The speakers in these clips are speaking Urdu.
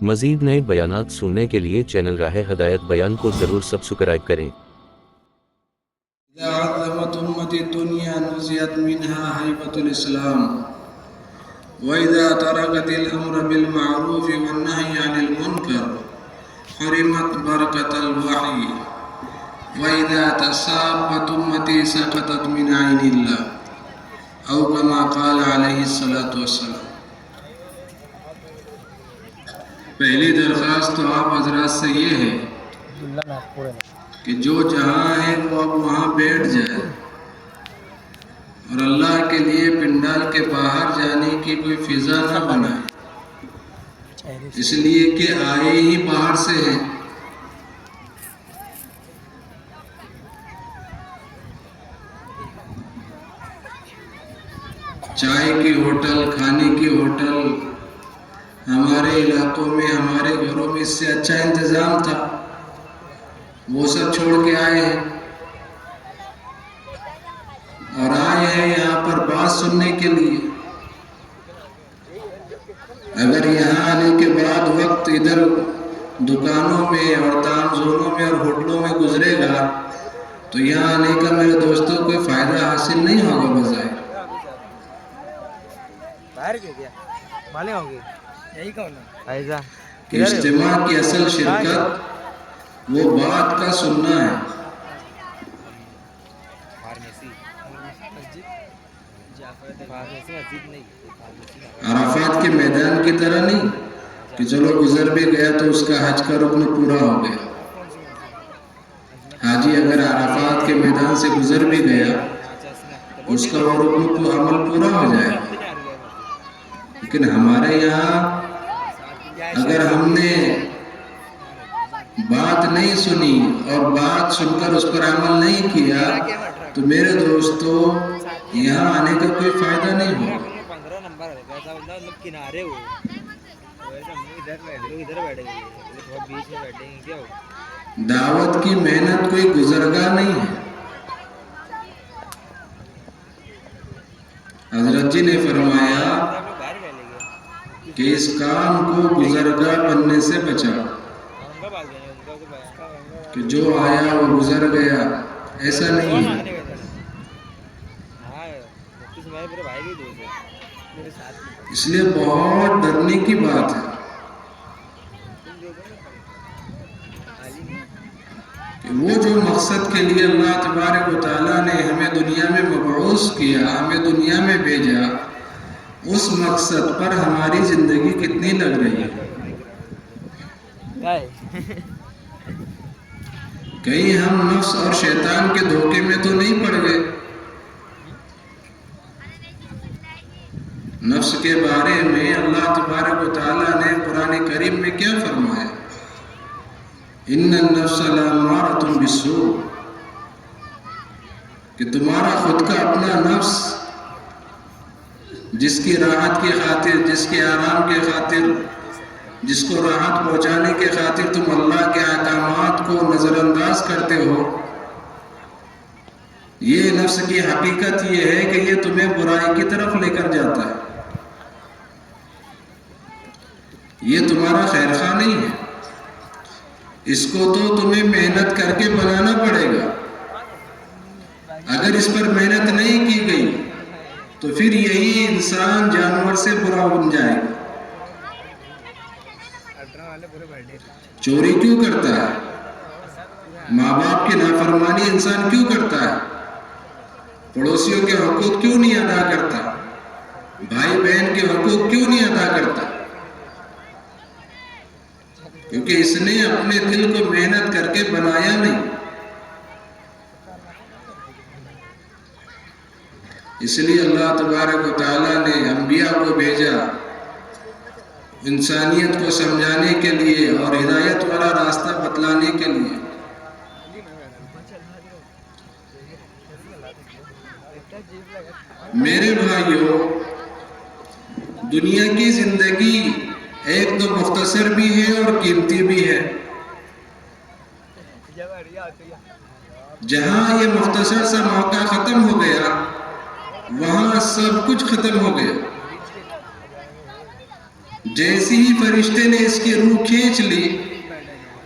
مزید نئے بیانات سننے کے لیے چینل راہ ہدایت بیان کو ضرور سبسکرائب کریں۔ إذا عظمت أمتي الدنيا نزعت منها هيبة الإسلام، وإذا تركت الأمر بالمعروف والنهي عن المنكر حرمت بركة الوحي، وإذا تصابت أمتي سقطت من عين الله، أو كما قال عليه الصلاة والسلام۔ پہلی درخواست تو آپ حضرات سے یہ ہے کہ جو جہاں ہے وہ اب وہاں بیٹھ جائے، اور اللہ کے لیے پنڈال کے باہر جانے کی کوئی فضا نہ بنائے، اس لیے کہ آئے ہی باہر سے ہیں۔ چائے کی ہوٹل، کھانے کی ہوٹل ہمارے علاقوں میں، ہمارے گھروں میں اس سے اچھا انتظام تھا، وہ سب چھوڑ کے آئے ہیں، اور آئے ہیں یہاں پر بات سننے کے لیے۔ اگر یہاں آنے کے بعد وقت ادھر دکانوں میں اور تام زونوں میں اور ہوٹلوں میں گزرے گا تو یہاں آنے کا میرے دوستوں کوئی فائدہ حاصل نہیں ہوگا بظاہر۔ اجتماع کی اصل شرکت وہ بات کا سننا ہے، عرفات کے میدان کی طرح نہیں کہ چلو گزر بھی گیا تو اس کا حج کا رکن پورا ہو گیا۔ حاجی اگر عرفات کے میدان سے گزر بھی گیا اس کا وہ رکن کو عمل پورا ہو جائے گا، لیکن ہمارے یہاں اگر ہم نے بات نہیں سنی اور بات سن کر اس پر عمل نہیں کیا تو میرے دوستو یہاں آنے کا کوئی فائدہ نہیں ہوگا۔ دعوت کی محنت کوئی گزرگاہ نہیں ہے۔ حضرت جی نے فرمایا کہ اس کام کو گزرگاہ بننے سے بچاؤ، کہ جو آیا وہ گزر گیا، ایسا نہیں ہے۔ اس لیے بہت ڈرنے کی بات ہے کہ وہ جو مقصد کے لیے اللہ تبارک و تعالیٰ نے ہمیں دنیا میں مبعوث کیا، ہمیں دنیا میں بھیجا، اس مقصد پر ہماری زندگی کتنی لگ رہی ہے۔ کہیں ہم نفس اور شیطان کے دھوکے میں تو نہیں پڑ گئے؟ نفس کے بارے میں اللہ تبارک و تعالیٰ نے قرآن کریم میں کیا فرمایا؟ ان النفس لامارۃ بالسوء، کہ تمہارا خود کا اپنا نفس جس کی راحت کی خاطر، جس کے آرام کے خاطر، جس کو راحت پہنچانے کے خاطر تم اللہ کے احکامات کو نظر انداز کرتے ہو، یہ نفس کی حقیقت یہ ہے کہ یہ تمہیں برائی کی طرف لے کر جاتا ہے، یہ تمہارا خیر خواہ نہیں ہے، اس کو تو تمہیں محنت کر کے بنانا پڑے گا۔ اگر اس پر محنت نہیں کی گئی تو پھر یہی انسان جانور سے برا بن جائے گا۔ چوری کیوں کرتا ہے؟ ماں باپ کی نافرمانی انسان کیوں کرتا ہے؟ پڑوسیوں کے حقوق کیوں نہیں ادا کرتا؟ بھائی بہن کے حقوق کیوں نہیں ادا کرتا؟ کیونکہ اس نے اپنے دل کو محنت کر کے بنایا نہیں۔ اس لیے اللہ تبارک و تعالیٰ نے انبیاء کو بھیجا انسانیت کو سمجھانے کے لیے اور ہدایت والا راستہ بتلانے کے لیے۔ میرے بھائیوں، دنیا کی زندگی ایک تو مختصر بھی ہے اور قیمتی بھی ہے۔ جہاں یہ مختصر سا موقع ختم ہو گیا وہاں سب کچھ ختم ہو گیا۔ جیسی ہی فرشتے نے اس کی روح کھینچ لی،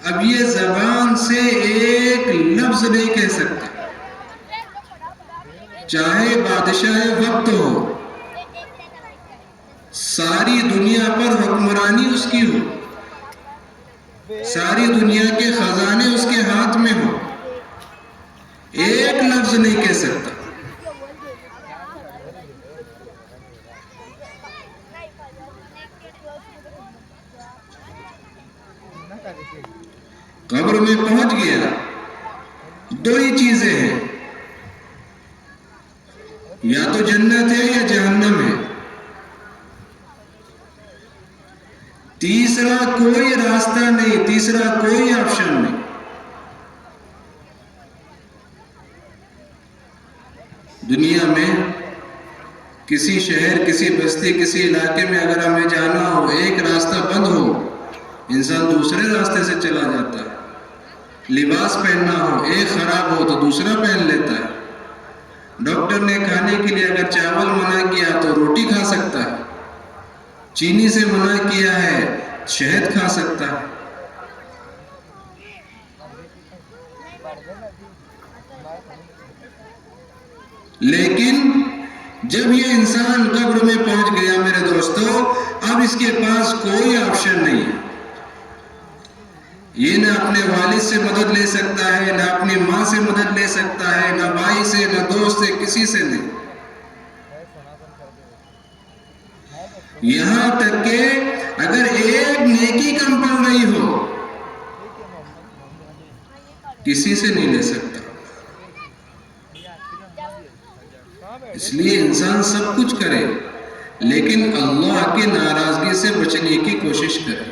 اب یہ زبان سے ایک لفظ نہیں کہہ سکتا، چاہے بادشاہ وقت ہو، ساری دنیا پر حکمرانی اس کی ہو، ساری دنیا کے خزانے اس کے ہاتھ میں ہو، ایک لفظ نہیں کہہ سکتا۔ قبر میں پہنچ گیا، دو ہی چیزیں ہیں، یا تو جنت ہے یا جہنم ہے، تیسرا کوئی راستہ نہیں، تیسرا کوئی آپشن نہیں۔ دنیا میں کسی شہر، کسی بستی، کسی علاقے میں اگر ہمیں جانا ہو، ایک راستہ بند ہو، انسان دوسرے راستے سے چلا جاتا ہے۔ لباس پہننا ہو، ایک خراب ہو تو دوسرا پہن لیتا ہے۔ ڈاکٹر نے کھانے کے لیے اگر چاول منع کیا تو روٹی کھا سکتا ہے، چینی سے منع کیا ہے شہد کھا سکتا ہے۔ لیکن جب یہ انسان قبر میں پہنچ گیا میرے دوستو، اب اس کے پاس کوئی آپشن نہیں ہے۔ یہ نہ اپنے والد سے مدد لے سکتا ہے، نہ اپنی ماں سے مدد لے سکتا ہے، نہ بھائی سے، نہ دوست سے، کسی سے نہیں۔ یہاں تک کہ اگر ایک نیکی کم پڑ رہی ہو، کسی سے نہیں لے سکتا۔ اس لیے انسان سب کچھ کرے لیکن اللہ کی ناراضگی سے بچنے کی کوشش کرے،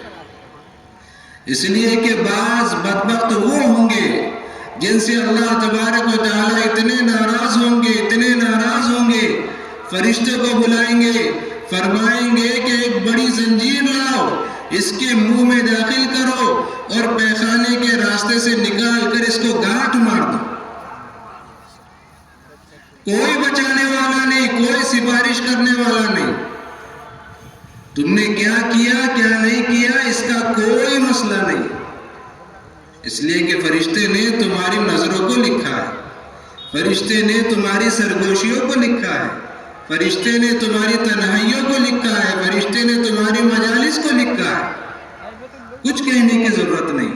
اس لیے کہ بعض بدبخت وہ ہوں گے جن سے اللہ تبارک و تعالیٰ اتنے ناراض ہوں گے، اتنے ناراض ہوں گے، فرشتے کو بلائیں گے، فرمائیں گے کہ ایک بڑی زنجیر لاؤ، اس کے منہ میں داخل کرو اور پیخانے کے راستے سے نکال کر اس کو گاٹھ مار دو۔ کوئی بچانے والا نہیں، کوئی سفارش کرنے والا نہیں۔ تم نے کیا کیا کیا نہیں کیا اس کا کوئی مسئلہ نہیں، اس لیے کہ فرشتے نے تمہاری نظروں کو لکھا ہے، فرشتے نے تمہاری سرگوشیوں کو لکھا ہے، فرشتے نے تمہاری تنہائیوں کو لکھا ہے، فرشتے نے تمہاری مجالس کو لکھا ہے۔ کچھ کہنے کی ضرورت نہیں،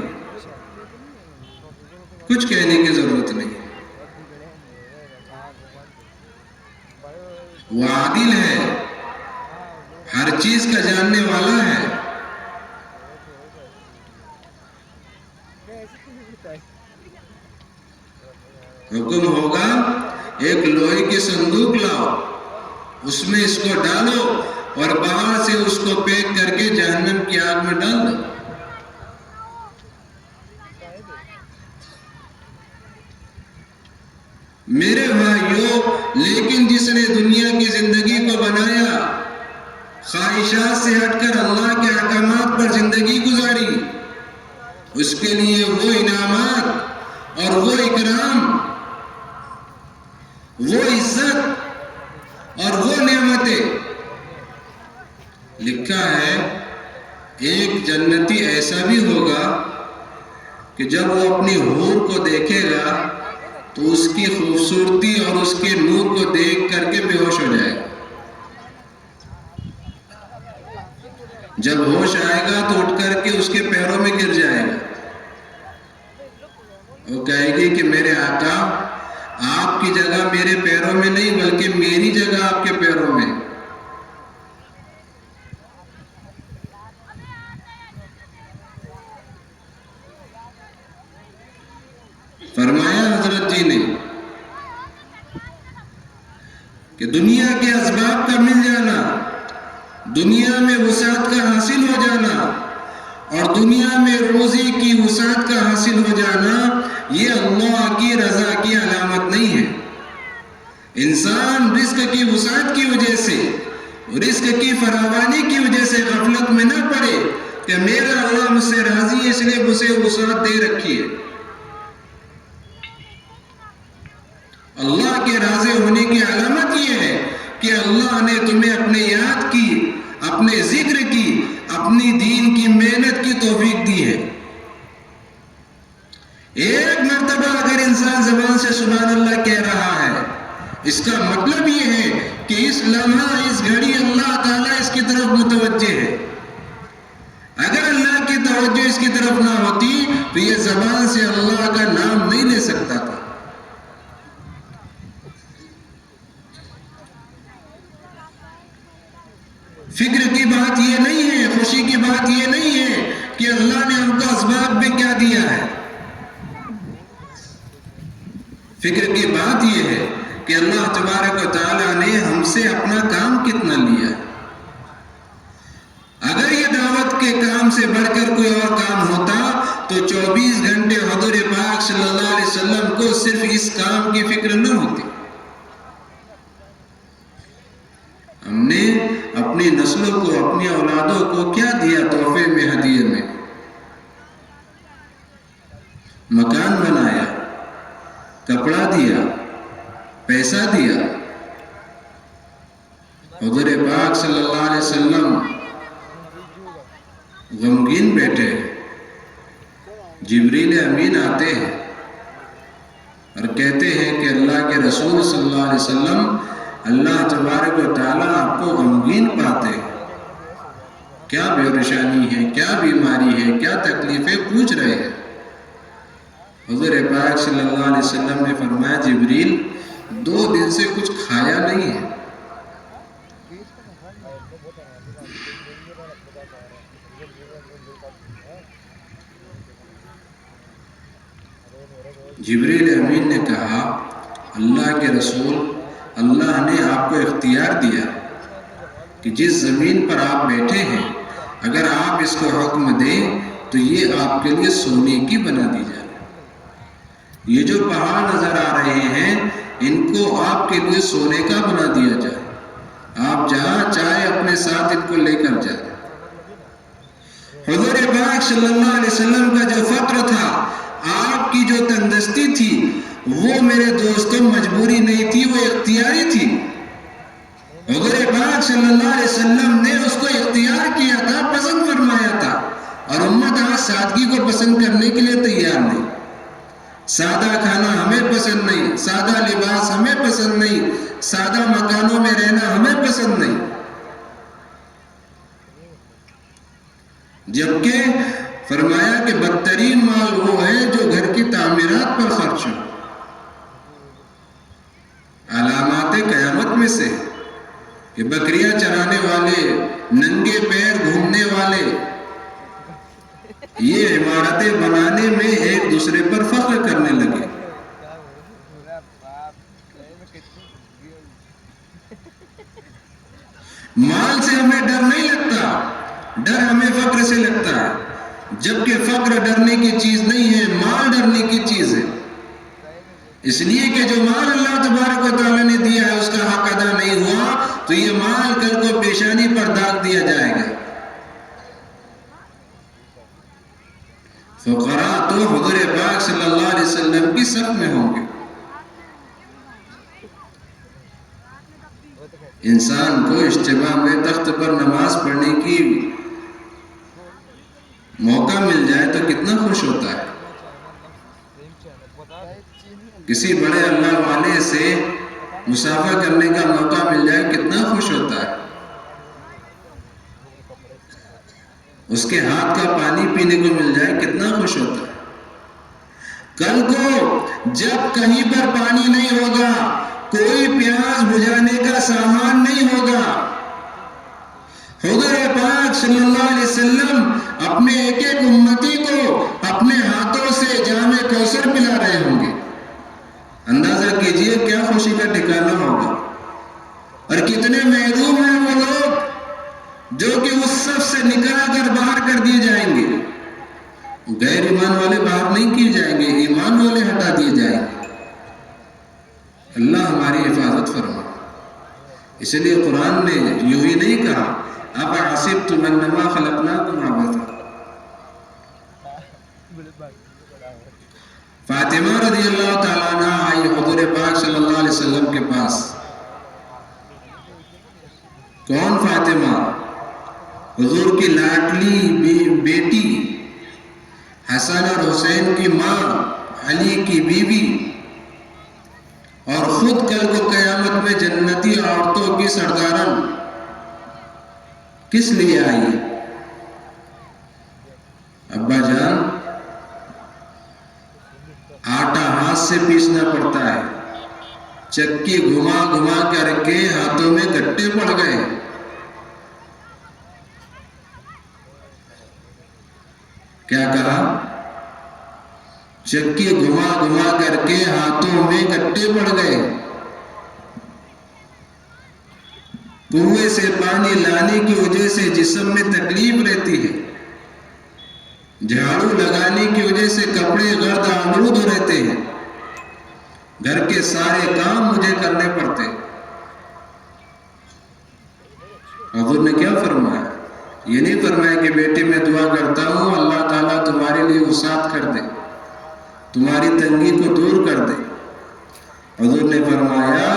کچھ کہنے کی ضرورت نہیں۔ وہ عادل ہے، ہر چیز کا جاننے والا ہے۔ حکم ہوگا ایک لوہے کی صندوق لاؤ، اس میں اس کو ڈالو اور باہر سے اس کو پیک کر کے جہنم کی آگ میں ڈال دو۔ میرے بھائیوں، لیکن جس نے دنیا کی زندگی کو بنایا، خواہشات سے ہٹ کر اللہ کے احکامات پر زندگی گزاری، اس کے لیے وہ انعامات اور وہ اکرام، وہ عزت اور وہ نعمتیں۔ لکھا ہے ایک جنتی ایسا بھی ہوگا کہ جب وہ اپنی حور کو دیکھے گا تو اس کی خوبصورتی اور اس کے نور کو دیکھ کر کے بے ہوش ہو جائے گا۔ جب ہوش آئے گا تو اٹھ کر کے اس کے پیروں میں گر جائے گا، وہ کہے گی کہ میرے آقا، آپ کی جگہ میرے پیروں میں نہیں بلکہ میری جگہ آپ کے پیروں میں۔ فرمایا حضرت جی نے کہ دنیا کے اسباب کا مل جانا، دنیا میں وسعت کا حاصل ہو جانا اور دنیا میں روزی کی وسعت کا حاصل ہو جانا، یہ اللہ کی رضا کی علامت نہیں ہے۔ انسان رزق کی وسعت کی وجہ سے، رزق کی فراوانی کی وجہ سے غفلت میں نہ پڑے کہ میرا اللہ مجھ سے راضی ہے اس لیے مجھے وسعت دے رکھی ہے۔ اللہ کے راضی ہونے کی علامت یہ ہے کہ اللہ نے تمہیں اپنے یاد کی، اپنے ذکر کی، اپنی دین کی محنت کی توفیق دی ہے. ایک مرتبہ اگر انسان زبان سے سبحان اللہ کہہ رہا ہے، اس کا مطلب یہ ہے کہ اس لمحہ اس گھڑی اللہ تعالیٰ اس کی طرف متوجہ ہے. اگر اللہ کی توجہ اس کی طرف نہ ہوتی تو یہ زبان سے اللہ کا نام نہیں لے سکتا تھا. فکر کی بات یہ نہیں ہے، خوشی کی بات یہ نہیں ہے کہ اللہ نے ہم کو اسباب میں کیا دیا ہے. فکر کی بات یہ ہے کہ اللہ تبارک و تعالیٰ نے ہم سے اپنا کام کتنا لیا ہے. اگر یہ دعوت کے کام سے بڑھ کر کوئی اور کام ہوتا تو 24 گھنٹے حضور پاک صلی اللہ علیہ وسلم کو صرف اس کام کی فکر نہ ہوتی. ہم نے اپنی نسلوں کو، اپنی اولادوں کو کیا دیا تحفے میں، ہدیے میں؟ مکان بنایا، کپڑا دیا، پیسہ دیا. حضور پاک صلی اللہ علیہ وسلم غمگین بیٹھے، جبریل امین آتے ہیں اور کہتے ہیں کہ اللہ کے رسول صلی اللہ علیہ وسلم، اللہ تبارک و تعالیٰ آپ کو غمگین پاتے ہیں. کیا پریشانی ہے، کیا بیماری ہے، کیا تکلیفیں پوچھ رہے ہیں؟ حضور پاک صلی اللہ علیہ وسلم نے فرمایا، جبریل 2 دن سے کچھ کھایا نہیں ہے. جبریل امین نے کہا، اللہ کے رسول، اللہ نے آپ کو اختیار دیا کہ جس زمین پر آپ بیٹھے ہیں اگر آپ اس کو حکم دیں تو یہ آپ کے لیے سونے کی بنا دی جائے. یہ جو پہاڑ نظر آ رہے ہیں ان کو آپ کے لیے سونے کا بنا دیا جائے. آپ جہاں چاہے اپنے ساتھ ان کو لے کر جائیں. حضور پاک صلی اللہ علیہ وسلم کا جو فقر تھا، آپ کی جو تندرستی تھی، وہ میرے دوستوں مجبوری نہیں تھی، وہ اختیاری تھی. حضور پاک صلی اللہ علیہ وسلم نے اس کو اختیار کیا تھا، پسند فرمایا تھا. اور امت آج سادگی کو پسند کرنے کے لیے تیار نہیں. سادہ کھانا ہمیں پسند نہیں، سادہ لباس ہمیں پسند نہیں، سادہ مکانوں میں رہنا ہمیں پسند نہیں. جبکہ فرمایا کہ بدترین مال وہ ہے جو گھر کی تعمیرات پر خرچ ہو. علامات قیامت میں سے کہ بکریاں چرانے والے، ننگے پیر گھومنے والے، یہ عمارتیں بنانے میں ایک دوسرے پر فخر کرنے لگے. مال سے ہمیں ڈر نہیں لگتا، ڈر ہمیں فقر سے لگتا ہے. جبکہ فقر ڈرنے کی چیز نہیں ہے، مال ڈرنے کی چیز ہے. اس لیے کہ جو مال اللہ تبارک و تعالیٰ نے دیا ہے اس کا حق ادا نہیں ہوا تو یہ مال کل کو پیشانی پر داغ دیا جائے گا. فقراء تو حضور پاک صلی اللہ علیہ وسلم کی صف میں ہوں گے. انسان کو اجتماع میں تخت پر نماز پڑھنے کی موقع مل جائے تو کتنا خوش ہوتا ہے. کسی بڑے اللہ والے سے مسافہ کرنے کا موقع مل جائے کتنا خوش ہوتا ہے. اس کے ہاتھ کا پانی پینے کو مل جائے کتنا خوش ہوتا ہے. کل کو جب کہیں پر پانی نہیں ہوگا، کوئی پیاس بجھانے کا سامان نہیں ہوگا، حضور پاک صلی اللہ علیہ وسلم اپنے ایک ایک امتی کو اپنے ہاتھوں سے جام کوثر پلا رہے ہوں گے. اندازہ کیجئے کیا خوشی کا ٹھکانہ ہوگا. اور کتنے محروم ہیں وہ لوگ جو کہ اس صف سے نکال کر باہر کر دیے جائیں گے. غیر ایمان والے باہر نہیں کیے جائیں گے، ایمان والے ہٹا دیے جائیں گے. اللہ ہماری حفاظت فرما. اس لیے قرآن نے یوں ہی نہیں کہا أَفَحَسِبْتُمْ أَنَّمَا خَلَقْنَاكُمْ عَبَثًا. فاطمہ رضی اللہ تعالیٰ عنہ آئی حضور پاک صلی اللہ علیہ وسلم کے پاس. کون فاطمہ؟ حضور کی لاڈلی بیٹی حسن اور حسین کی ماں علی کی بیوی اور خود کل کو قیامت میں جنتی عورتوں کی سردارن کس لیے آئی ہے؟ ابا جان، آٹا ہاتھ سے پیسنا پڑتا ہے، چکی گھما گھما کر کے ہاتھوں میں گٹے پڑ گئے۔ کیا کہا؟ چکی گھما گھما کر کے ہاتھوں میں گٹے پڑ گئے۔ کنویں سے پانی لانے کی وجہ سے جسم میں تکلیف رہتی ہے، جھاڑو لگانے کی وجہ سے کپڑے گرد آلود رہتے ہیں، گھر کے سارے کام مجھے کرنے پڑتے۔ حضور نے کیا فرمایا؟ یہ نہیں فرمایا کہ بیٹی میں دعا کرتا ہوں اللہ تعالیٰ تمہارے لیے وسعت کر دے، تمہاری تنگی کو دور کر دے۔ حضور نے فرمایا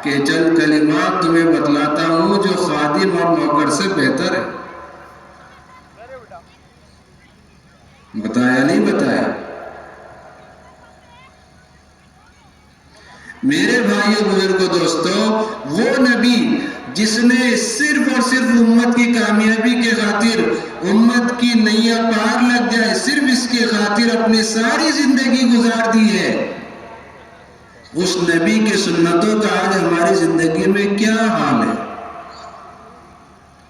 کہ چند کلمات تمہیں بتلاتا ہوں جو خادم اور نوکر سے بہتر ہے۔ بتایا نہیں بتایا؟ میرے بھائیوں بزرگوں دوستوں، وہ نبی جس نے صرف اور صرف امت کی کامیابی کے خاطر، امت کی نیا پار لگ جائے صرف اس کے خاطر اپنی ساری زندگی گزار دی ہے، اس نبی کے سنتوں کا آج ہماری زندگی میں کیا حال ہے؟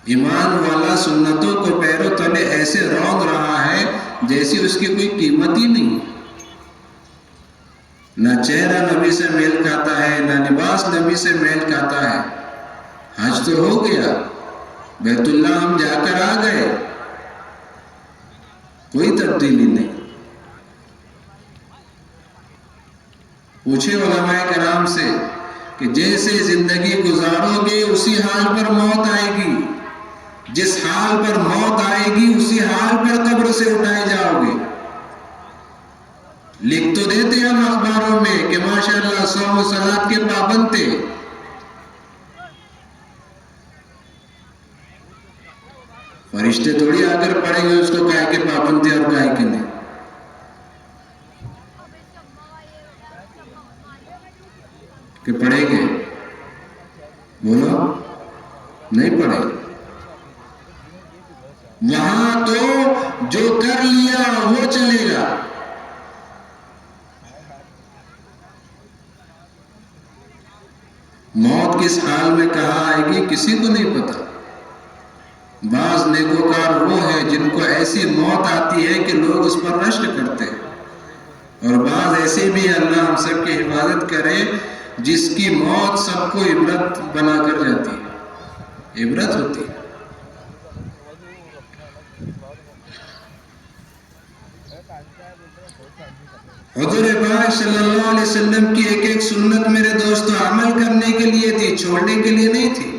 ایمان والا سنتوں کو پیروں تلے ایسے روند رہا ہے جیسی اس کی کوئی قیمت ہی نہیں۔ نہ چہرہ نبی سے میل کھاتا ہے، نہ لباس نبی سے میل کھاتا ہے۔ حج تو ہو گیا، بیت اللہ ہم جا کر آ گئے، کوئی تبدیلی نہیں۔ پوچھے علماء کرام سے کہ جیسے زندگی گزارو گے اسی حال پر موت آئے گی، جس حال پر موت آئے گی اسی حال پر قبر سے اٹھائے جاؤ گے۔ لکھ تو دیتے ہم اخباروں میں کہ ماشاءاللہ صوم و صلات کے پابند تھے، فرشتے تھوڑی آ کر پڑھیں گے اس کو کائے کے پابند تھے اور کائے کے نہیں۔ کہ پڑھیں گے؟ بولو، نہیں پڑھیں گے۔ وہاں تو جو کر لیا وہ چلے گا۔ موت کس حال میں کہاں آئے گی کسی کو نہیں پتا۔ بعض نیکوکار وہ ہیں جن کو ایسی موت آتی ہے کہ لوگ اس پر رشک کرتے ہیں، اور بعض ایسے بھی اللہ ہم سب کی حفاظت کرے جس کی موت سب کو عبرت بنا کر جاتی ہے، عبرت ہوتی ہے۔ حضور پاک صلی اللہ علیہ وسلم کی ایک ایک سنت میرے دوستو عمل کرنے کے لیے تھی، چھوڑنے کے لیے نہیں تھی۔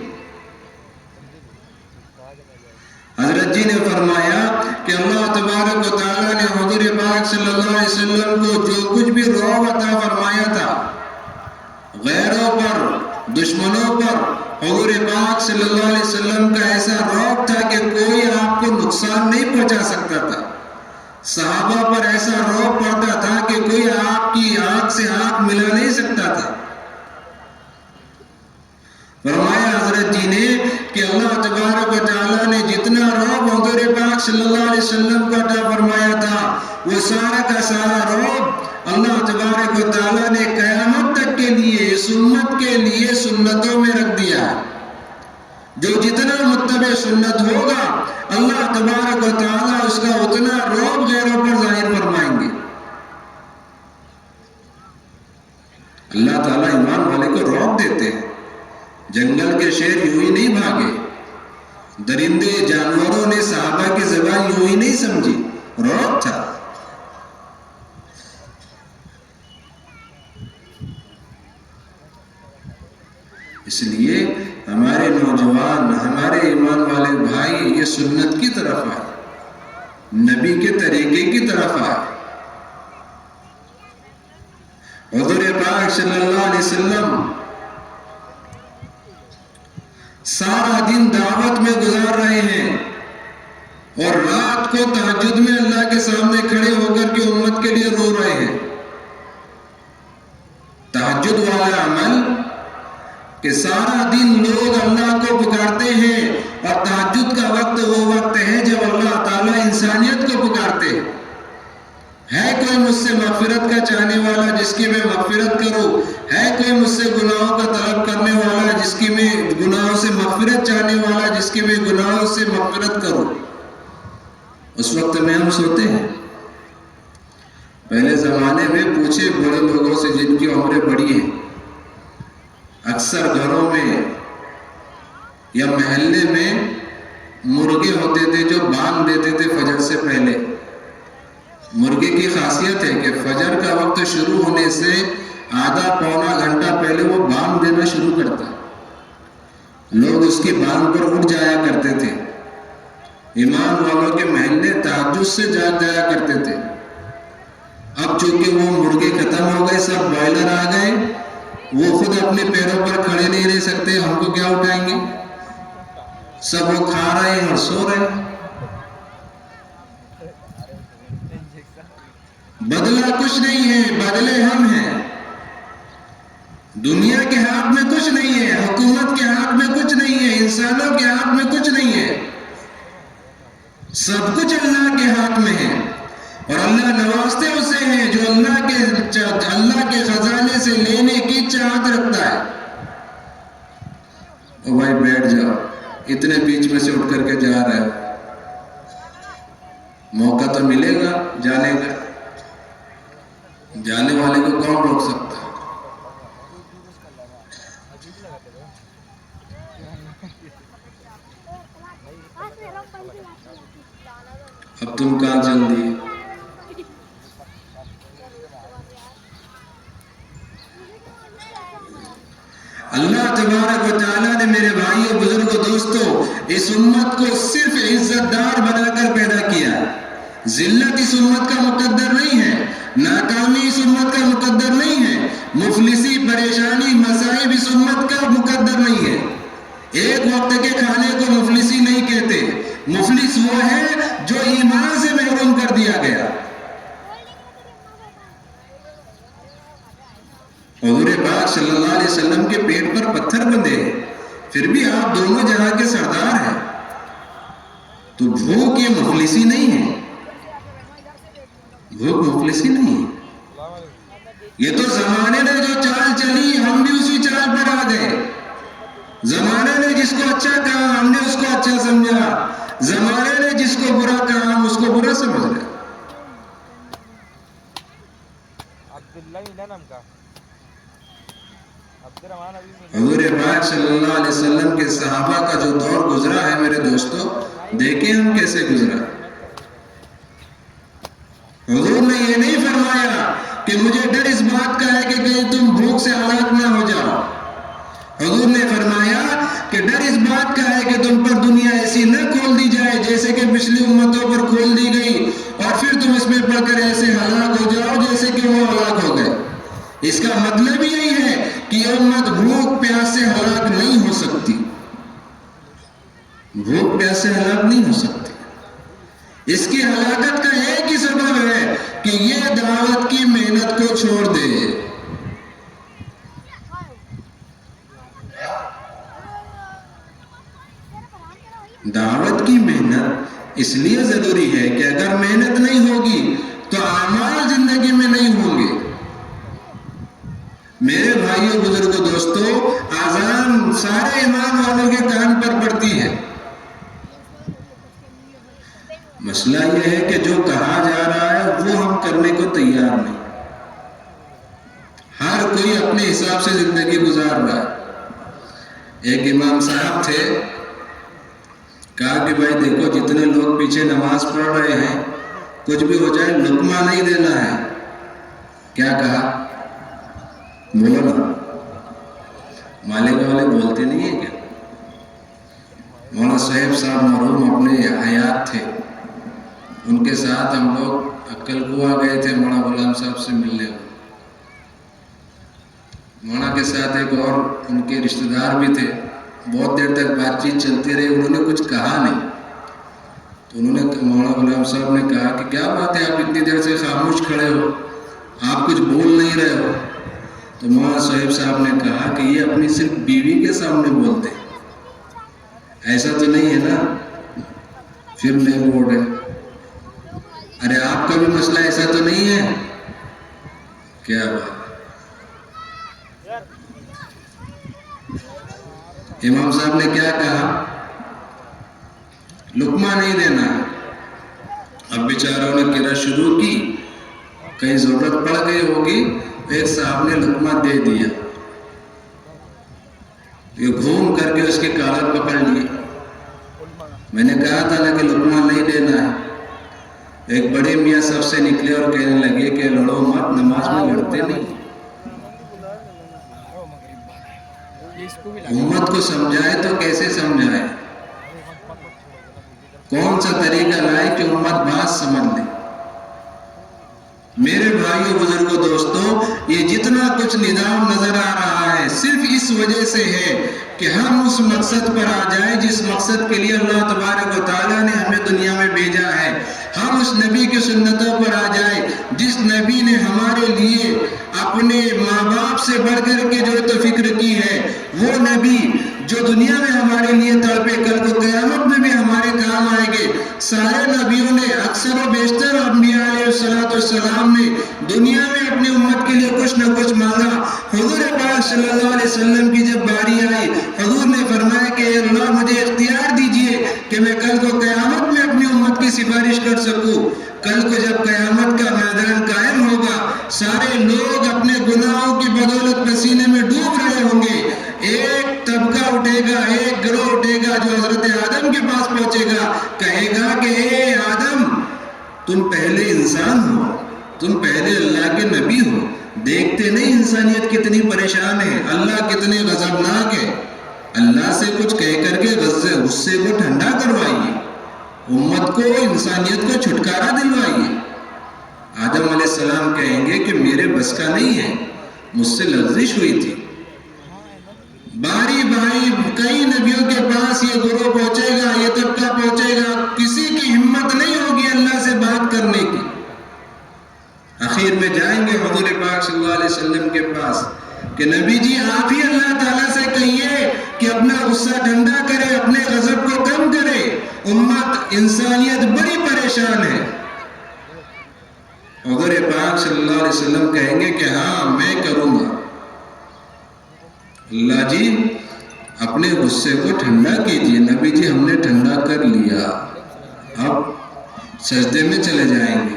حضرت جی نے فرمایا کہ اللہ تبارک و تعالیٰ نے حضور پاک صلی اللہ علیہ وسلم کو جو کچھ بھی رعب عطا فرمایا تھا، غیروں پر، دشمنوں پر، حضور پاک صلی اللہ علیہ وسلم کا ایسا رعب تھا کہ کوئی آپ کو نقصان نہیں پہنچا سکتا تھا۔ صحابہ پر ایسا رعب پڑتا تھا کہ کوئی آپ کی آنکھ سے آنکھ ملا نہیں سکتا تھا۔ فرمایا حضرت جی نے کہ اللہ تبارک و تعالیٰ نے جتنا رعب حضور پاک صلی اللہ علیہ وسلم کو عطا فرمایا تھا، وہ سارا کا سارا رعب اللہ تبارک و تعالیٰ نے قیامت تک کے لیے، اس امت کے لیے سنتوں میں رکھ دیا۔ جو جتنا متبع سنت ہوگا اللہ تبارک و تعالیٰ اس کا اتنا رعب غیروں پر ظاہر فرمائیں گے۔ اللہ تعالیٰ ایمان والے کو رعب دیتے ہیں۔ جنگل کے شیر یوں ہی نہیں بھاگے، درندے جانوروں نے صحابہ کی زبان یوں ہی نہیں سمجھی، رعب تھا۔ اس لیے ہمارے نوجوان، ہمارے ایمان والے بھائی یہ سنت کی طرف آئے، نبی کے طریقے کی طرف آئے۔ حضور پاک صلی اللہ علیہ وسلم سارا دن دعوت میں گزار رہے ہیں، اور رات کو تہجد میں اللہ کے سامنے کھڑے ہو کر کے امت کے لیے رو رہے ہیں. تہجد والا عمل کہ سارا دن لوگ اللہ کو پکارتے ہیں، اور تہجد کا وقت وہ وقت ہے جب اللہ تعالیٰ انسانیت کو پکارتے ہیں. ہے کوئی مجھ سے مغفرت کا چاہنے والا جس کی میں مغفرت کروں؟ ہے کوئی مجھ سے گناہوں کا طلب کرنے والا جس کی میں گناہوں سے مغفرت چاہنے والا جس کی میں گناہوں سے مغفرت کروں؟ اس وقت میں ہم سوتے ہیں. پہلے زمانے میں پوچھے بڑے لوگوں سے جن کی عمریں بڑی ہیں، اکثر گھروں میں یا محلے میں مرغے ہوتے تھے جو باندھ دیتے تھے فجر سے پہلے. مرغے کی خاصیت ہے کہ فجر کا وقت شروع ہونے سے آدھا پونا گھنٹہ پہلے وہ باندھ دینا شروع کرتا ہے. لوگ اس کی باندھ پر اٹھ جایا کرتے تھے. ایمان والوں کے محلے تہجد سے جاگ جایا کرتے تھے. اب چونکہ وہ مرغے ختم ہو گئے، سب بوائلر آ گئے، وہ خود اپنے پیروں پر کھڑے نہیں رہ سکتے، ہم کو کیا اٹھائیں گے؟ سب وہ کھا رہے ہیں اور سو رہے ہیں. بدلہ کچھ نہیں ہے، بدلے ہم ہیں. دنیا کے ہاتھ میں کچھ نہیں ہے، حکومت کے ہاتھ میں کچھ نہیں ہے، انسانوں کے ہاتھ میں کچھ نہیں ہے. سب کچھ اللہ کے ہاتھ میں ہے، اور اللہ نوازتے اسے ہیں جو اللہ کے خزانے سے لینے کی چاہت رکھتا ہے. او بھائی بیٹھ جاؤ، اتنے بیچ میں سے اٹھ کر کے جا رہے ہو، موقع تو ملے گا جانے کا. جانے والے کو کون روک سکتا ہے؟ اب تم کہاں چل دی؟ اللہ تبارک و تعالیٰ نے میرے بھائیوں، بزرگوں، دوستوں، اس امت کو صرف عزت دار بنا کر پیدا کیا. ذلت اس امت کا مقدر نہیں ہے، ناکامی اس امت کا مقدر نہیں ہے، مفلسی، پریشانی، مصائب اس امت کا مقدر نہیں ہے. ایک وقت کے کھانے کو مفلسی نہیں کہتے. مفلس وہ ہے جو ایمان سے محروم کر دیا گیا. حضور پاک صلی اللہ علیہ وسلم کے پیٹ پر پتھر بندھے ہیں، پھر بھی آپ دونوں جہاں کے سردار ہیں. تو بھوک یہ مفلسی نہیں ہے، بھوک مفلسی نہیں ہے. یہ تو زمانے نے جو چال چلی، ہم بھی اسی چال پر آ گئے. زمانے نے جس کو اچھا کہا، ہم نے اس کو اچھا سمجھا. زمانے نے جس کو برا کہا، ہم اس کو برا سمجھ رہے. حضور پاک صلی اللہ علیہ وسلم کے صحابہ کا جو دور گزرا ہے میرے دوستو، دیکھیں ہم کیسے گزرا. حضور نے یہ نہیں فرمایا کہ مجھے ڈر اس بات کا ہے کہ کہیں تم بھوک سے ہلاک نہ ہو جاؤ. حضور نے فرمایا کہ ڈر اس بات کا ہے کہ تم پر دنیا ایسی نہ کھول دی جائے جیسے کہ پچھلی امتوں پر کھول دی گئی، اور پھر تم اس میں پڑھ کر ایسے ہلاک ہو جاؤ جیسے کہ وہ ہلاک ہو گئے. اس کا مطلب یہی ہے کہ یہ امت بھوک پیاس سے ہلاک نہیں ہو سکتی. بھوک پیاس سے ہلاک نہیں ہو سکتی. اس کی ہلاکت کا ایک ہی سبب ہے کہ یہ دعوت کی محنت کو چھوڑ دے. دعوت کی محنت اس لیے ضروری ہے کہ اگر محنت نہیں ہوگی تو اعمال زندگی میں نہیں ہوں گے. میرے بھائیوں، بزرگوں، دوستوں، اذان سارے ایمان والوں کے کان پر پڑتی ہے. مسئلہ یہ ہے کہ جو کہا جا رہا ہے وہ ہم کرنے کو تیار نہیں. ہر کوئی اپنے حساب سے زندگی گزار رہا ہے. ایک امام صاحب تھے، کہا کہ بھائی دیکھو جتنے لوگ پیچھے نماز پڑھ رہے ہیں، کچھ بھی ہو جائے لقمہ نہیں دینا ہے. کیا کہا؟ بولو نا، مالک والے بولتے نہیں ہیں کیا؟ مولانا صاحب صاحب مرحوم اپنے حیات تھے، ان کے ساتھ ہم لوگ عقل کنواں گئے تھے مولانا غلام صاحب سے ملنے. مولانا کے ساتھ ایک اور ان کے رشتہ دار بھی تھے. بہت دیر تک بات چیت چلتی رہی، انہوں نے کچھ کہا نہیں. تو انہوں نے مولانا غلام صاحب نے کہا کہ کیا بات ہے آپ اتنی دیر سے خاموش کھڑے ہو, آپ کچھ بول نہیں رہے ہو. تو مولانا صاحب صاحب نے کہا کہ یہ اپنی صرف بیوی کے سامنے بولتے, ایسا تو نہیں ہے نا, پھر نہیں بول رہے. ارے آپ کا بھی مسئلہ ایسا تو نہیں ہے. کیا بات. امام صاحب نے کیا کہا, لقمہ نہیں دینا. اب بیچاروں نے قرأت شروع کی, کہیں ضرورت پڑ گئی ہوگی, ایک صاحب نے لقمہ دے دیا, یہ گھوم کر کے اس کے کالر پکڑ لیے. میں نے کہا تھا نا کہ لقمہ نہیں دینا ہے. ایک بڑے میاں سب سے نکلے اور کہنے لگے کہ لڑو مت, نماز میں لڑتے نہیں. امت کو سمجھائے تو کیسے سمجھائے, کون سا طریقہ لائے کہ امت بات سمجھ لے. میرے بھائیوں, بزرگوں, دوستوں, یہ جتنا کچھ نظام نظر آ رہا ہے صرف اس وجہ سے ہے کہ ہم اس مقصد پر آ جائیں جس مقصد کے لیے اللہ تبارک و تعالیٰ نے ہمیں دنیا میں بھیجا ہے. ہم اس نبی کی سنتوں پر آ جائیں جس نبی نے ہمارے لیے اپنے ماں باپ سے بڑھ کر کے جو تو فکر کی ہے, وہ نبی جو دنیا میں ہمارے لیے تڑپے, کل کو قیامت میں بھی ہمارے کام آئیں گے. سارے نبیوں نے, اکثر و بیشتر انبیاء علیہ السلام نے دنیا میں اپنی امت کے لیے کچھ نہ کچھ مانگا. حضور پاک صلی اللہ علیہ وسلم کی جب باری آئی, حضور نے فرمایا کہ اے اللہ مجھے اختیار دیجئے کہ میں کل کو قیامت میں اپنی امت کی سفارش کر سکوں. کل کو جب قیامت کا میدان قائم ہوگا, سارے لوگ اپنے گناہوں کی بدولت پسینے میں ڈوب رہے ہوں گے. ایک طبقہ اٹھے گا, ایک گروہ اٹھے گا جو حضرت آدم کے پاس پہنچے گا, کہے گا کہ اے آدم, تم پہلے انسان ہو, تم پہلے اللہ کے نبی ہو. دیکھتے نہیں انسانیت کتنی پریشان ہے, اللہ کتنے غضبناک ہے. اللہ سے کچھ کہہ کر کے غصے کو ٹھنڈا کروائیے, امت کو, انسانیت کو چھٹکارا دلوائیے. آدم علیہ السلام کہیں گے کہ میرے بس کا نہیں ہے, مجھ سے لغزش ہوئی تھی. باری باری کئی نبیوں کے پاس یہ گروہ پہنچے گا, یہ طبقہ پہنچے گا, کسی کی ہمت نہیں ہوگی اللہ سے بات کرنے کی. آخر میں جائیں گے حضور پاک صلی اللہ علیہ وسلم کے پاس کہ نبی جی آپ ہی اللہ تعالیٰ سے کہیے کہ اپنا غصہ ٹھنڈا کرے, اپنے غضب کو کم کرے. امت, انسانیت بڑی پریشان ہے. حضور پاک صلی اللہ علیہ وسلم کہیں گے کہ ہاں میں کروں گا. اللہ جی اپنے غصے کو ٹھنڈا کیجئے. نبی جی ہم نے ٹھنڈا کر لیا, اب سجدے میں چلے جائیں گے.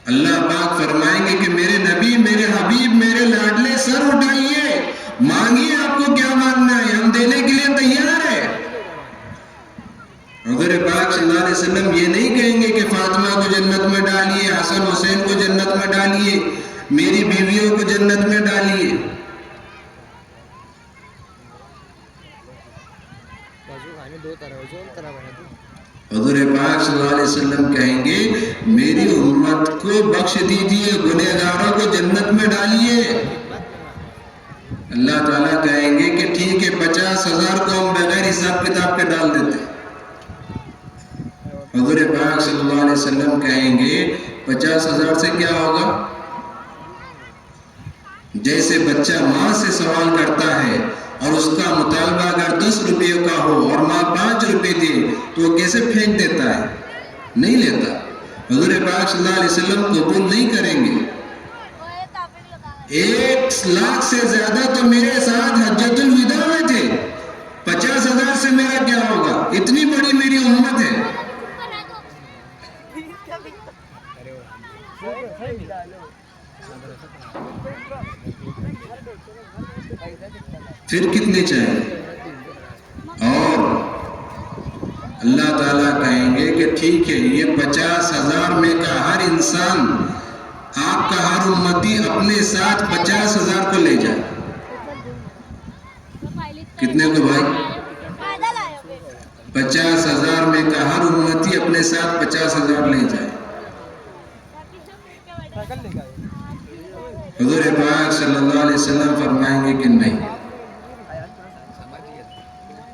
اللہ پاک فرمائیں گے کہ میرے نبی, میرے حبیب, میرے لاڈلے, سر اٹھائیے, مانگیے آپ کو کیا مانگنا ہے, ہم دینے کے لیے تیار ہے. حضور پاک صلی اللہ علیہ وسلم یہ نہیں کہیں گے کہ فاطمہ کو جنت میں ڈالیے, حسن حسین کو جنت میں ڈالیے, میری بیویوں کو جنت میں ڈالیے. حضور پاک صلی اللہ علیہ وسلم کہیں گے میری امت کو بخش دیجئے, گنہگاروں کو جنت میں ڈالیے. اللہ تعالیٰ کہیں گے کہ ٹھیک ہے 50,000 کو ہم بغیر حساب کتاب کے ڈال دیتے. حضور پاک صلی اللہ علیہ وسلم کہیں گے 50,000 سے کیا ہوگا. جیسے بچہ ماں سے سوال کرتا ہے اور اس کا مطالبہ اگر 10 روپے کا ہو اور ماں 5 روپے دے تو وہ کیسے پھینک دیتا ہے, نہیں لیتا. حضور پاک صلی اللہ علیہ وسلم قبول نہیں کریں گے. 1 لاکھ سے زیادہ تو میرے ساتھ حجۃ الوداع میں تھے, 50,000 سے میرا کیا ہوگا, اتنی بڑی میری امت ہے. پھر کتنے چاہیے. اور اللہ تعالیٰ کہیں گے کہ ٹھیک ہے یہ 50,000 میں کا ہر انسان, آپ کا ہر امتی اپنے ساتھ 50,000 کو لے جائے. کتنے کو بھائی, 50,000 میں کا ہر امتی اپنے ساتھ 50,000 لے جائے. حضور پاک صلی اللہ علیہ وسلم فرمائیں گے کہ نہیں,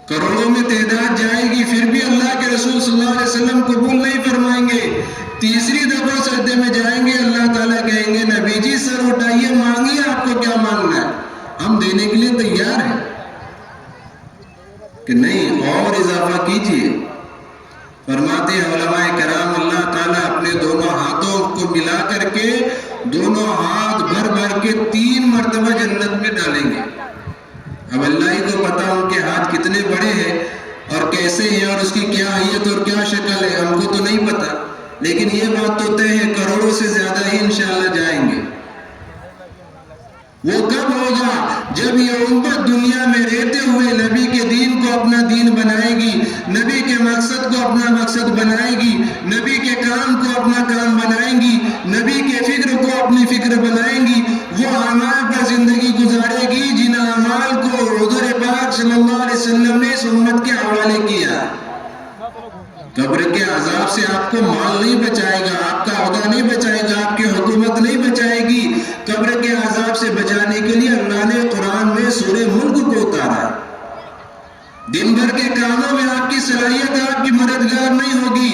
کروڑوں میں تعداد جائے گی پھر بھی اللہ کے رسول صلی اللہ علیہ وسلم قبول نہیں فرمائیں گے. تیسری دفعہ سجدے میں جائیں گے, اللہ تعالیٰ کہیں گے نبی جی سر اٹھائیے, مانگیے آپ کو کیا مانگنا ہے, ہم دینے کے لیے تیار ہیں کہ نہیں اور اضافہ کیجیے. فرماتے ہیں علماء کرام اللہ تعالیٰ اپنے دونوں ہاتھوں کو ملا کر کے دونوں ہاتھ بھر بھر کے 3 مرتبہ جنت میں ڈالیں گے. اب اللہ ہی کو پتا ان کے ہاتھ کتنے بڑے ہیں اور کیسے ہیں اور اس کی کیا حیت اور کیا شکل ہے, ہم کو تو نہیں پتا, لیکن یہ بات تو طے ہے کروڑوں سے زیادہ ہی انشاءاللہ جائیں گے. وہ کب ہوگا؟ جب یہ امت دنیا میں رہتے ہوئے نبی کے دین کو اپنا دین بنائے گی, نبی کے مقصد کو اپنا مقصد بنائے گی, نبی کے کام کو اپنا کام بنائیں گی, نبی کے فکر کو اپنی فکر بنائیں گی, وہ اعمال پر زندگی گزارے گی جن اعمال کو حضور پاک صلی اللہ علیہ وسلم نے اس امت کے حوالے کیا. قبر کے عذاب سے آپ کو مال نہیں بچائے گا, آپ کا عہدہ نہیں بچائے گا, آپ کی حکومت نہیں بچائے گی. قبر کے عذاب سے بچانے کے لیے اللہ نے قرآن میں سورہ ملک کو اتارا ہے. دن بھر کے کاموں میں آپ کی صلاحیت آپ کی مددگار نہیں ہوگی.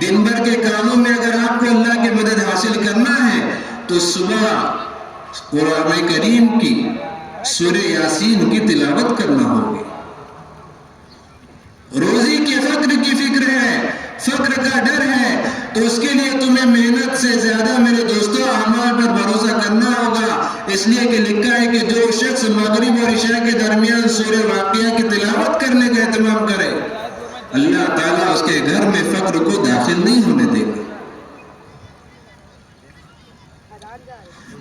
دن بھر کے کاموں میں اگر آپ کو اللہ کی مدد حاصل کرنا ہے تو صبح قرآن کریم کی سورہ یاسین کی تلاوت کرنا ہوگی. روزی کے فقر کی فکر ہے, فقر کا ڈر ہے, تو اس کے لیے تمہیں محنت سے زیادہ میرے دوستوں اعمال پر بھروسہ کرنا ہوگا. اس لیے کہ لکھا ہے کہ جو شخص مغرب اور عشاء کے درمیان سورہ واقعہ کی تلاوت کرنے کا اہتمام کرے, اللہ تعالیٰ اس کے گھر میں فقر کو داخل نہیں ہونے دے گا.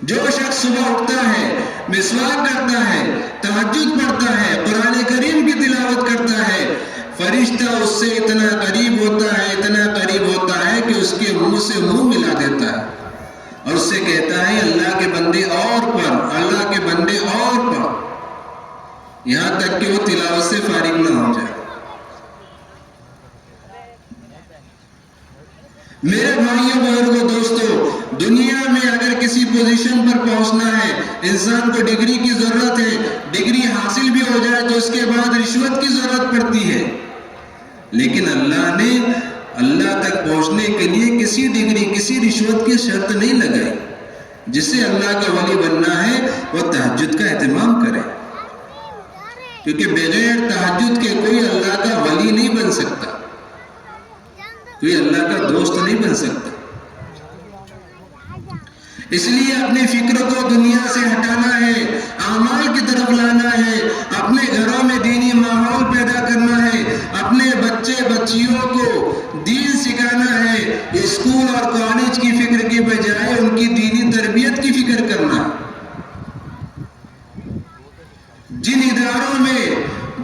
جو شخص صبح اٹھتا ہے, مسواک کرتا ہے, تہجد پڑھتا ہے, قرآن کریم کی تلاوت کرتا ہے, فرشتہ اس سے اتنا قریب ہوتا ہے, اتنا قریب ہوتا ہے کہ اس کے منہ سے منہ ملا دیتا ہے اور اس سے کہتا ہے اللہ کے بندے اور پڑھ, اللہ کے بندے اور پڑھ, یہاں تک کہ وہ تلاوت سے فارغ نہ ہو جائے. میرے بھائیوں بزرگوں دوستوں, دنیا میں اگر کسی پوزیشن پر پہنچنا ہے انسان کو ڈگری کی ضرورت ہے. ڈگری حاصل بھی ہو جائے تو اس کے بعد رشوت کی ضرورت پڑتی ہے, لیکن اللہ نے اللہ تک پہنچنے کے لیے کسی ڈگری کسی رشوت کی شرط نہیں لگائی. جس سے اللہ کا ولی بننا ہے وہ تہجد کا اہتمام کرے, کیونکہ بغیر تہجد کے کوئی اللہ کا ولی نہیں بن سکتا, کوئی اللہ کا دوست نہیں بن سکتا. اس لیے اپنی فکر کو دنیا سے ہٹانا ہے, اعمال کی طرف لانا ہے, اپنے گھروں میں دینی ماحول پیدا کرنا ہے, اپنے بچے بچیوں کو دین سکھانا ہے. اسکول اور کالج کی فکر کی بجائے ان کی دینی تربیت کی فکر کرنا. جن اداروں میں,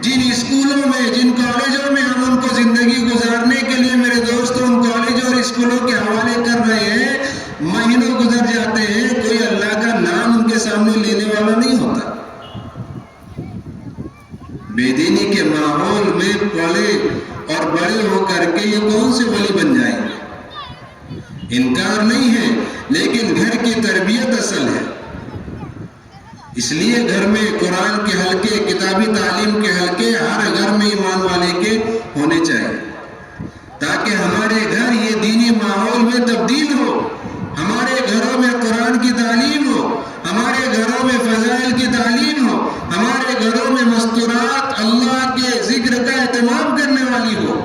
جن اسکولوں میں, جن کالجوں میں ہم ان کو زندگی گزارنے کے لیے میرے دوستوں ان کالجوں اور اسکولوں کے حوالے کر رہے ہیں, مہینوں گزر جاتے ہیں, کوئی اللہ کا نام ان کے سامنے لینے والا نہیں ہوتا. بے دینی کے ماحول میں پلے اور بڑے ہو کر کے یہ کون سے ولی بن جائیں گے؟ انکار نہیں ہے, لیکن گھر کی تربیت اصل ہے. اس لیے گھر میں قرآن کے حلقے, کتابی تعلیم کے حلقے ہر گھر میں ایمان والے کے ہونے چاہیے, تاکہ ہمارے گھر یہ دینی ماحول میں تبدیل ہو, ہمارے گھروں میں قرآن کی تعلیم ہو, ہمارے گھروں میں فضائل کی تعلیم ہو, ہمارے گھروں میں مستورات اللہ کے ذکر کا اہتمام کرنے والی ہو.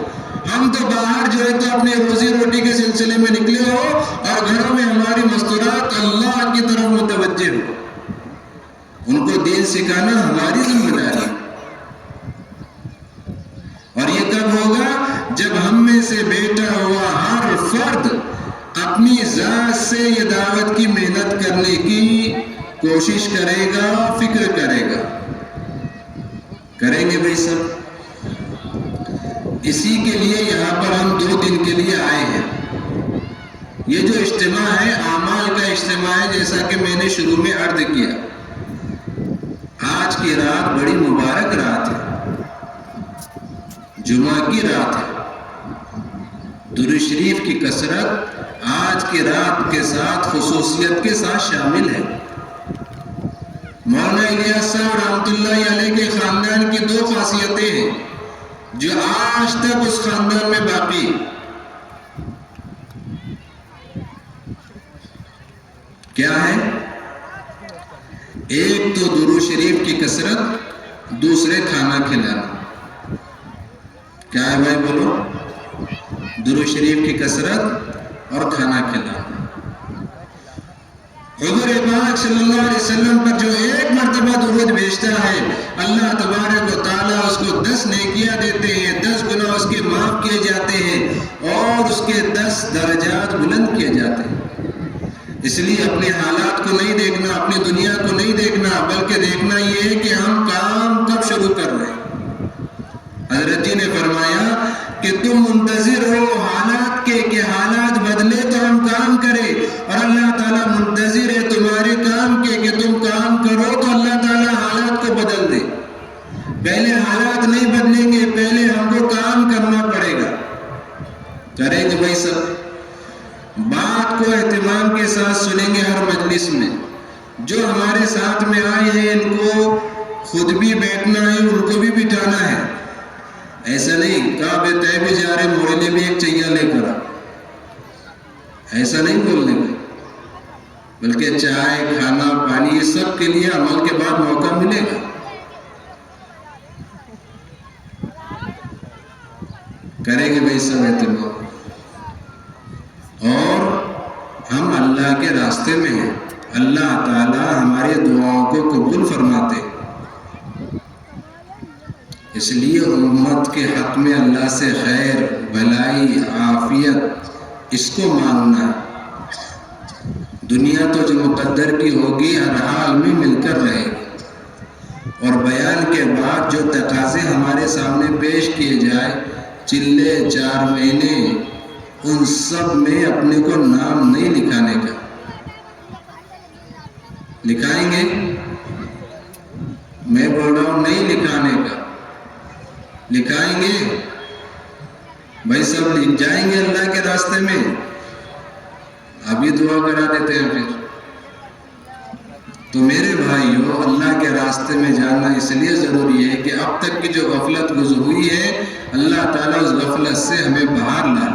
ہم تو باہر جو ہے تو اپنے روزی روٹی کے سلسلے میں نکلے ہو اور گھروں میں ہماری مستورات اللہ کی طرف متوجہ ہو. ان کو دین سکھانا ہماری ذمہ داری. اور یہ کب ہوگا؟ جب ہم میں سے بیٹا ہوا ہر فرد اپنی ذات سے یہ دعوت کی محنت کرنے کی کوشش کرے گا, فکر کرے گا. کریں گے بھائی سب. اسی کے لیے یہاں پر ہم 2 دن کے لیے آئے ہیں. یہ جو اجتماع ہے اعمال کا اجتماع ہے, جیسا کہ میں نے شروع میں عرض کیا. آج کی رات بڑی مبارک رات ہے, جمعہ کی رات ہے. درود شریف کی کثرت آج کی رات کے ساتھ خصوصیت کے ساتھ شامل ہے. مولانا الیاس صاحب رحمۃ اللہ علیہ کے خاندان کی 2 خاصیتیں ہیں. جو آج تک اس خاندان میں باقی. کیا ہے؟ ایک تو درود شریف کی کثرت، دوسرے کھانا کھلانا. کیا ہے بھائی بولو؟ درود شریف کی کثرت اور کھانا کھلانا. حضور پاک صلی اللہ علیہ وسلم پر جو ایک مرتبہ درود بھیجتا ہے، اللہ تبارک و تعالیٰ اس کو 10 نیکیاں دیتے ہیں، 10 گناہ اس کے معاف کیے جاتے ہیں اور اس کے 10 درجات بلند کیے جاتے ہیں. اس لیے اپنے حالات کو نہیں دیکھنا، اپنی دنیا کو نہیں دیکھنا، بلکہ دیکھنا یہ ہے کہ ہم کام کب شروع کر رہے ہیں. حضرت جی نے فرمایا کہ تم منتظر ہو حالات کے کہ حالات بدلے تو ہم کام کریں، اور اللہ تعالیٰ منتظر ہے تمہارے کام کے کہ تم کام کرو تو اللہ تعالیٰ حالات کو بدل دے. پہلے حالات نہیں بدلیں گے، پہلے ہم کو کام کرنا پڑے گا. کریں گے بھائی سب؟ بات کو اہتمام کے ساتھ سنیں گے ہر مجلس میں. جو ہمارے ساتھ میں آئے ہیں ان کو خود بھی بیٹھنا ہے، ان کو بھی بٹھانا ہے. ایسا نہیں کہا بے طے بھی جا رہے موڑے بھی ایک چہیا لے کر، ایسا نہیں بولنے کا. بلکہ چائے، کھانا، پانی، یہ سب کے لیے عمل کے بعد موقع ملے گا. کریں گے بھائی سب اہتمام. اور ہم اللہ کے راستے میں ہیں، اللہ تعالیٰ ہماری دعاؤں کو قبول فرماتے. اس لیے امت کے حق میں اللہ سے خیر، بھلائی، عافیت اس کو مانگنا ہے. دنیا تو جو مقدر کی ہوگی ہر حال میں مل کر رہے گی، اور بیان کے بعد جو تقاضے ہمارے سامنے پیش کیے جائے، چلے 4 مہینے، ان سب میں اپنے کو نام نہیں لکھانے کا. لکھائیں گے؟ میں بول رہا ہوں نہیں لکھانے کا. لکھائیں گے بھائی سب لکھ جائیں گے اللہ کے راستے میں. ابھی دعا کرا دیتے ہیں پھر. تو میرے بھائیو، اللہ کے راستے میں جانا اس لیے ضروری ہے کہ اب تک کی جو غفلت گزر ہوئی ہے، اللہ تعالیٰ اس غفلت سے ہمیں باہر لائے.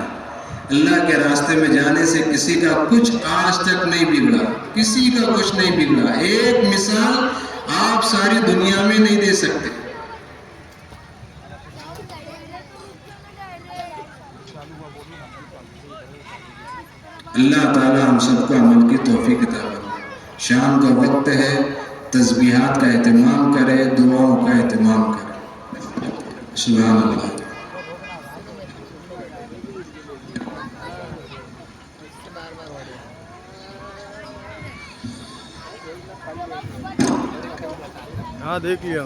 اللہ کے راستے میں جانے سے کسی کا کچھ آج تک نہیں بگڑا، کسی کا کچھ نہیں بگڑا. ایک مثال آپ ساری دنیا میں نہیں دے سکتے. اللہ تعالیٰ ہم سب کو عمل کی توفیق عطا فرمائے. شام کا وقت ہے، تسبیحات کا اہتمام کرے، دعاؤں کا اہتمام کرے. سبحان اللہ. ہاں دیکھ لیا.